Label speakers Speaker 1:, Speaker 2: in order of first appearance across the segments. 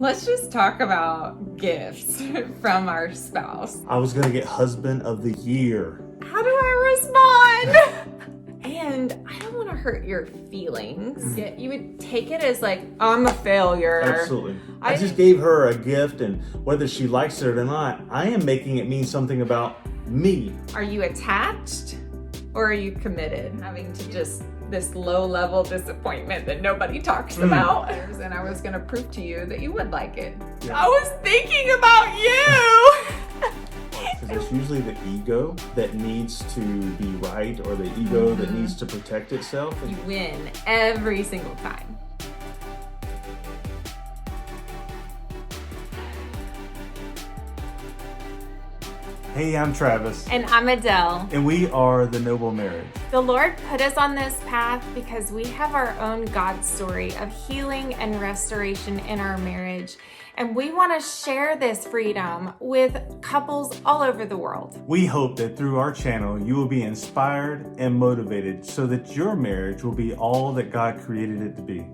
Speaker 1: Let's just talk about gifts from our spouse.
Speaker 2: I was gonna get husband of the year.
Speaker 1: How do I respond? And I don't want to hurt your feelings. Yet you would take it as like, I'm a failure.
Speaker 2: Absolutely. I just gave her a gift, and whether she likes it or not, I am making it mean something about me.
Speaker 1: Are you attached or are you committed? Having to just this low-level disappointment that nobody talks about. And I was gonna prove to you that you would like it.
Speaker 2: Yeah.
Speaker 1: I was thinking about you.
Speaker 2: Because it's usually the ego that needs to be right, or the ego that needs to protect itself.
Speaker 1: You win every single time.
Speaker 2: Hey, I'm Travis.
Speaker 1: And I'm Adele.
Speaker 2: And we are The Noble Marriage.
Speaker 1: The Lord put us on this path because we have our own God story of healing and restoration in our marriage. And we want to share this freedom with couples all over the world.
Speaker 2: We hope that through our channel, you will be inspired and motivated so that your marriage will be all that God created it to be.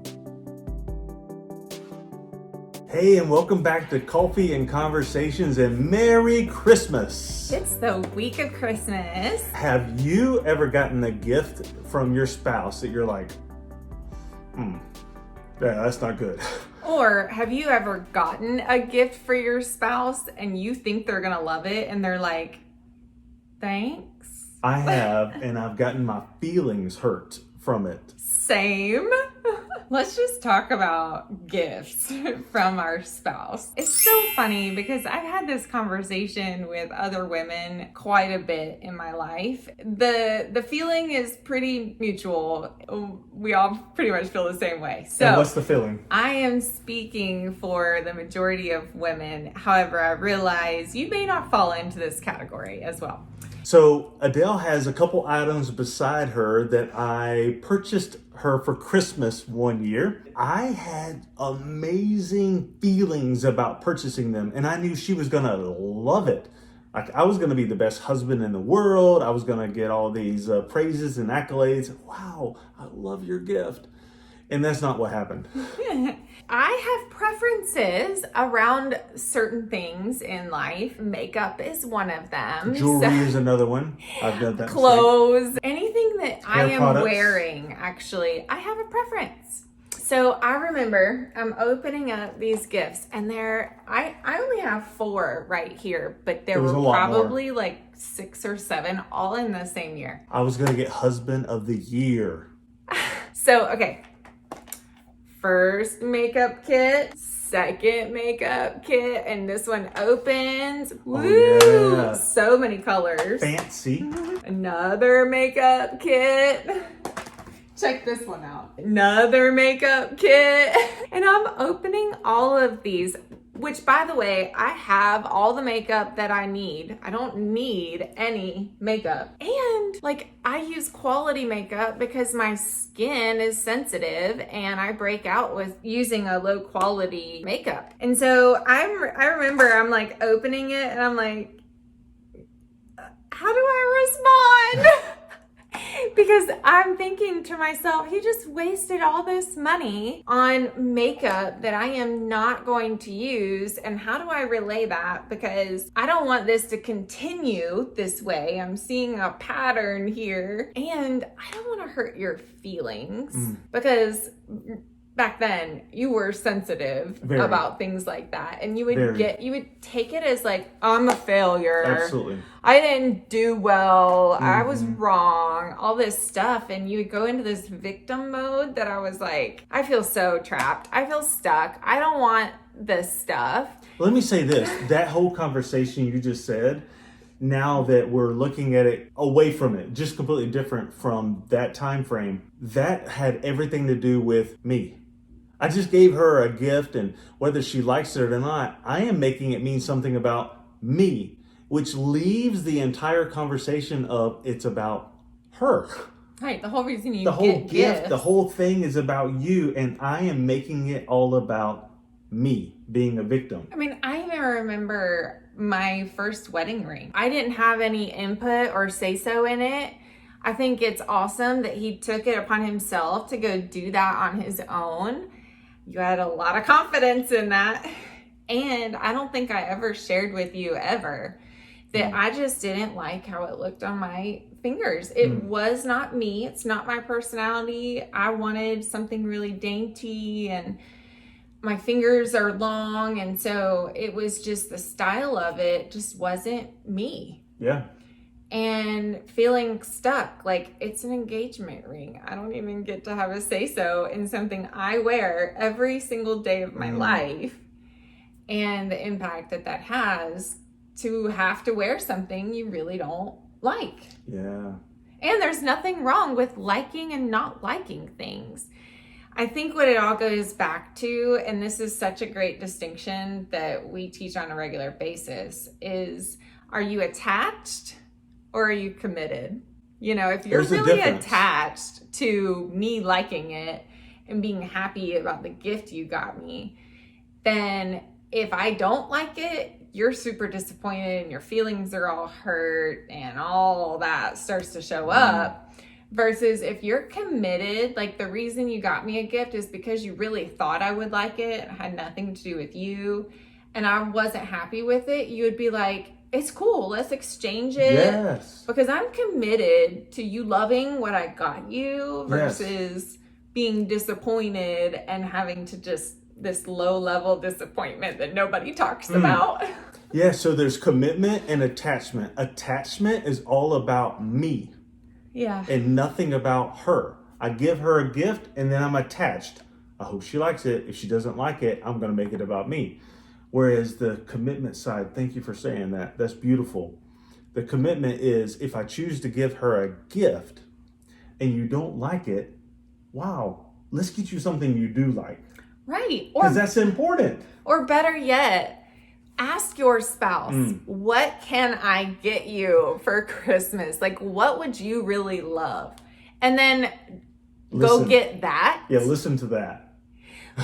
Speaker 2: Hey, and welcome back to Coffee and Conversations, and Merry Christmas.
Speaker 1: It's the week of Christmas.
Speaker 2: Have you ever gotten a gift from your spouse that you're like, yeah, that's not good?
Speaker 1: Or have you ever gotten a gift for your spouse and you think they're gonna love it and they're like, thanks?
Speaker 2: I have, and I've gotten my feelings hurt from it.
Speaker 1: Same. Let's just talk about gifts from our spouse. It's so funny because I've had this conversation with other women quite a bit in my life. The feeling is pretty mutual. We all pretty much feel the same way. So
Speaker 2: and what's the feeling?
Speaker 1: I am speaking for the majority of women. However, I realize you may not fall into this category as well.
Speaker 2: So Adele has a couple items beside her that I purchased her for Christmas one year. I had amazing feelings about purchasing them, and I knew she was gonna love it. Like, I was gonna be the best husband in the world. I was gonna get all these praises and accolades. Wow, I love your gift. And that's not what happened.
Speaker 1: I have preferences around certain things in life. Makeup is one of them.
Speaker 2: Jewelry is another one. I've done that.
Speaker 1: Clothes, anything that I am
Speaker 2: products.
Speaker 1: wearing, actually, I have a preference. So I remember I'm opening up these gifts, and I only have 4 right here, but there were probably like 6 or 7 all in the same year.
Speaker 2: I was gonna get husband of the year.
Speaker 1: So, okay. First makeup kit, second makeup kit, and this one opens. Woo!
Speaker 2: Oh, yeah.
Speaker 1: So many colors.
Speaker 2: Fancy.
Speaker 1: Another makeup kit. Check this one out. Another makeup kit. And I'm opening all of these, which, by the way, I have all the makeup that I need. I don't need any makeup. And like, I use quality makeup because my skin is sensitive and I break out with using a low quality makeup. And so I remember I'm like opening it and I'm like, how do I respond? Because I'm thinking to myself, he just wasted all this money on makeup that I am not going to use. And how do I relay that? Because I don't want this to continue this way. I'm seeing a pattern here. And I don't want to hurt your feelings because back then you were sensitive about things like that, and you would take it as like, I'm a failure.
Speaker 2: Absolutely. I
Speaker 1: didn't do well. I was wrong, all this stuff. And you would go into this victim mode that I was like, I feel so trapped. I feel stuck. I don't want this stuff.
Speaker 2: Let me say this, that whole conversation you just said, now that we're looking at it away from it, just completely different from that time frame, that had everything to do with me. I just gave her a gift, and whether she likes it or not, I am making it mean something about me, which leaves the entire conversation of it's about her.
Speaker 1: Right, the whole reason you
Speaker 2: the whole
Speaker 1: get
Speaker 2: gift,
Speaker 1: gifts.
Speaker 2: the whole thing is about you, and I am making it all about me being a victim.
Speaker 1: I mean, I even remember my first wedding ring. I didn't have any input or say so in it. I think it's awesome that he took it upon himself to go do that on his own. You had a lot of confidence in that. And I don't think I ever shared with you ever that I just didn't like how it looked on my fingers. It was not me. It's not my personality. I wanted something really dainty, and my fingers are long. And so it was just the style of it just wasn't me.
Speaker 2: Yeah.
Speaker 1: And feeling stuck, like it's an engagement ring. I don't even get to have a say-so in something I wear every single day of my life. And the impact that that has to have to wear something you really don't like.
Speaker 2: Yeah.
Speaker 1: And there's nothing wrong with liking and not liking things. I think what it all goes back to, and this is such a great distinction that we teach on a regular basis, is are you attached or are you committed? You know, if you're really attached to me liking it and being happy about the gift you got me, then if I don't like it, you're super disappointed and your feelings are all hurt and all that starts to show up. Versus if you're committed, like the reason you got me a gift is because you really thought I would like it. It had nothing to do with you. And I wasn't happy with it. You would be like, it's cool. Let's exchange it.
Speaker 2: Yes.
Speaker 1: Because I'm committed to you loving what I got you versus being disappointed and having to just this low level disappointment that nobody talks about.
Speaker 2: Yeah, so there's commitment and attachment. Attachment is all about me.
Speaker 1: Yeah.
Speaker 2: And nothing about her. I give her a gift and then I'm attached. I hope she likes it. If she doesn't like it, I'm going to make it about me. Whereas the commitment side, thank you for saying that. That's beautiful. The commitment is if I choose to give her a gift and you don't like it, wow, let's get you something you do like.
Speaker 1: Right.
Speaker 2: Because that's important.
Speaker 1: Or better yet, ask your spouse, what can I get you for Christmas? Like, what would you really love? And then go get that.
Speaker 2: Yeah, listen to that.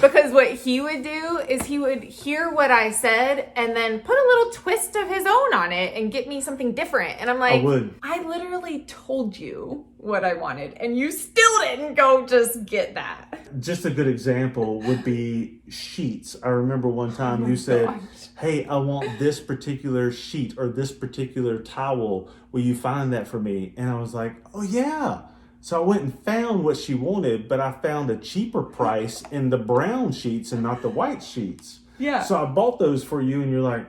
Speaker 1: Because what he would do is he would hear what I said and then put a little twist of his own on it and get me something different. And I'm like, I literally told you what I wanted and you still didn't go just get that.
Speaker 2: Just a good example would be sheets. I remember one time you said, hey, I want this particular sheet or this particular towel. Will you find that for me? And I was like, oh yeah. So I went and found what she wanted, but I found a cheaper price in the brown sheets and not the white sheets. Yeah. So I bought those for you and you're like,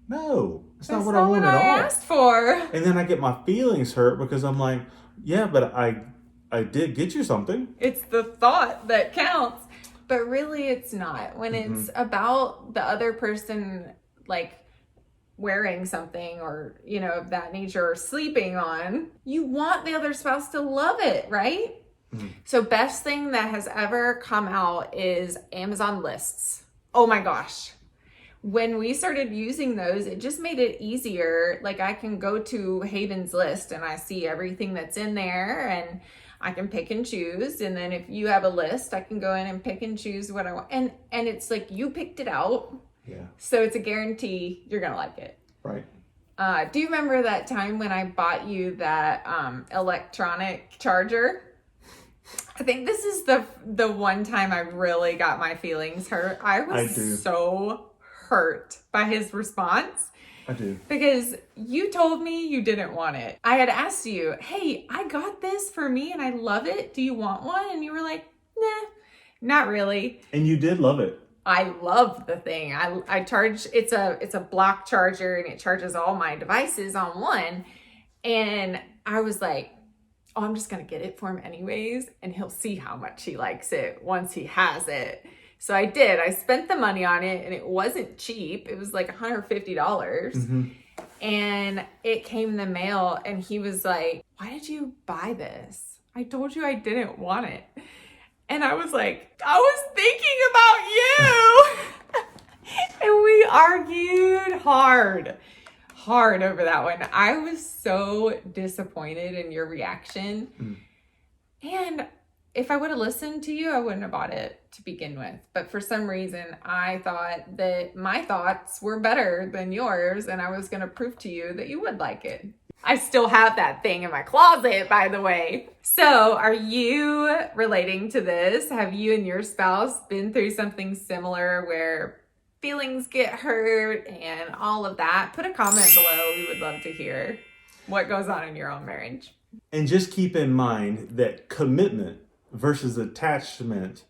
Speaker 2: no, that's not what I want at all.
Speaker 1: I asked for.
Speaker 2: And then I get my feelings hurt because I'm like, yeah, but I did get you something.
Speaker 1: It's the thought that counts, but really it's not. When it's about the other person, like wearing something or, you know, of that nature, or sleeping on, you want the other spouse to love it, right? So best thing that has ever come out is Amazon lists. Oh my gosh. When we started using those, it just made it easier. Like I can go to Hayden's list and I see everything that's in there and I can pick and choose. And then if you have a list, I can go in and pick and choose what I want. And it's like you picked it out.
Speaker 2: Yeah.
Speaker 1: So it's a guarantee you're going to like it.
Speaker 2: Right.
Speaker 1: Do you remember that time when I bought you that electronic charger? I think this is the one time I really got my feelings hurt. I was so hurt by his response.
Speaker 2: I do.
Speaker 1: Because you told me you didn't want it. I had asked you, hey, I got this for me and I love it. Do you want one? And you were like, nah, not really.
Speaker 2: And you did love it.
Speaker 1: I love the thing. I charge, it's a block charger and it charges all my devices on one. And I was like, oh, I'm just going to get it for him anyways. And he'll see how much he likes it once he has it. So I did. I spent the money on it and it wasn't cheap. It was like $150. And it came in the mail and he was like, why did you buy this? I told you I didn't want it. And I was like, I was thinking about you. And we argued hard over that one. I was so disappointed in your reaction. And if I would have listened to you, I wouldn't have bought it to begin with. But for some reason, I thought that my thoughts were better than yours. And I was going to prove to you that you would like it. I still have that thing in my closet, by the way. So are you relating to this? Have you and your spouse been through something similar where feelings get hurt and all of that? Put a comment below. We would love to hear what goes on in your own marriage.
Speaker 2: And just keep in mind that commitment versus attachment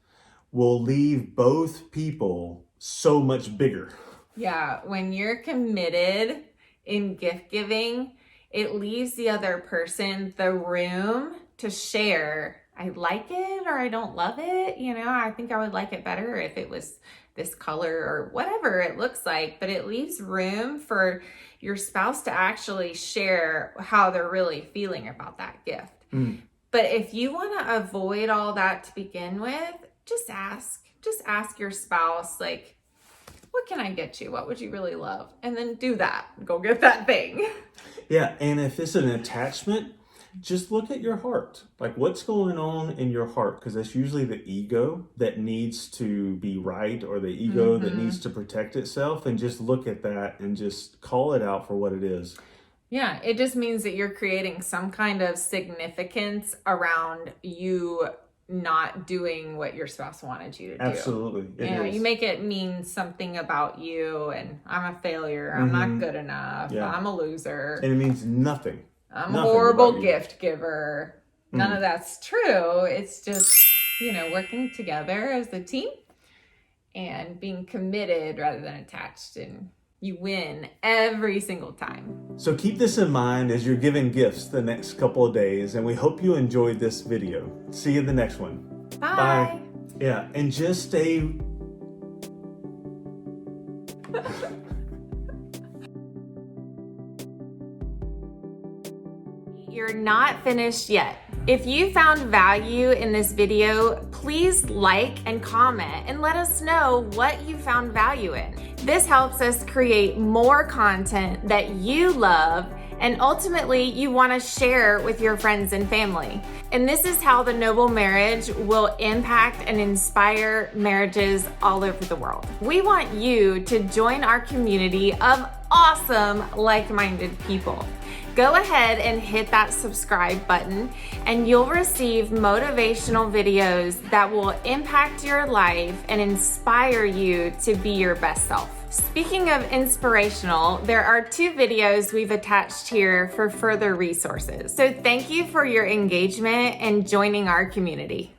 Speaker 2: will leave both people so much bigger.
Speaker 1: Yeah, when you're committed in gift giving, it leaves the other person the room to share. I like it or I don't love it. I think I would like it better if it was this color or whatever it looks like, but it leaves room for your spouse to actually share how they're really feeling about that gift. But if you want to avoid all that to begin with, just ask your spouse, like, what can I get you? What would you really love? And then do that. Go get that thing.
Speaker 2: Yeah, and if it's an attachment, just look at your heart. Like, what's going on in your heart? Because that's usually the ego that needs to be right, or the ego that needs to protect itself. And just look at that and just call it out for what it is.
Speaker 1: Yeah, it just means that you're creating some kind of significance around you not doing what your spouse wanted you to do.
Speaker 2: Absolutely.
Speaker 1: You make it mean something about you, and I'm a failure, I'm not good enough, I'm a loser.
Speaker 2: And it means nothing.
Speaker 1: I'm a horrible gift giver. None of that's true. It's just, working together as a team and being committed rather than attached, and you win every single time.
Speaker 2: So keep this in mind as you're giving gifts the next couple of days, and we hope you enjoyed this video. See you in the next one.
Speaker 1: Bye.
Speaker 2: Yeah, and just stay...
Speaker 1: You're not finished yet. If you found value in this video, please like and comment and let us know what you found value in. This helps us create more content that you love and ultimately you want to share with your friends and family. And this is how the Noble Marriage will impact and inspire marriages all over the world. We want you to join our community of awesome, like-minded people. Go ahead and hit that subscribe button and you'll receive motivational videos that will impact your life and inspire you to be your best self. Speaking of inspirational, there are 2 videos we've attached here for further resources. So thank you for your engagement and joining our community.